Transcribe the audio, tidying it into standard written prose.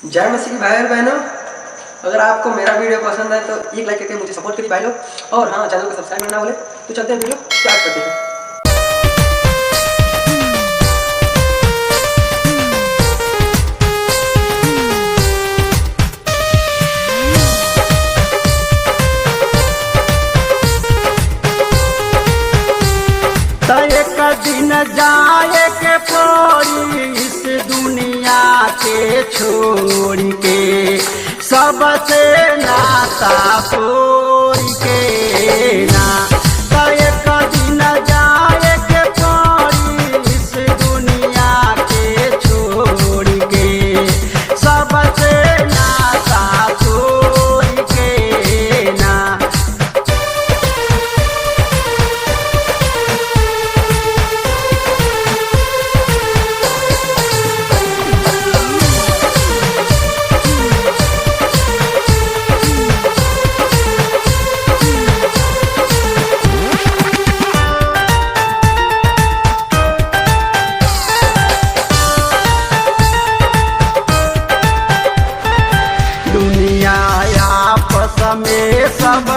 जय मसीह की भाई और बहनों, अगर आपको मेरा वीडियो पसंद है तो एक लाइक करके मुझे सपोर्ट करिए भाई लोग। और हाँ, चैनल को सब्सक्राइब करना बोले तो चलते हैं वीडियो स्टार्ट करते हैं। एक दिन जाए के पड़ी इस दुनिया के छोड़ के, सबसे नाता तोड़ के ना। एक दिन जाए के पड़ी इस दुनिया के छोड़ के, सबसे नाता तोड़ के ना। दुनिया आपस में सब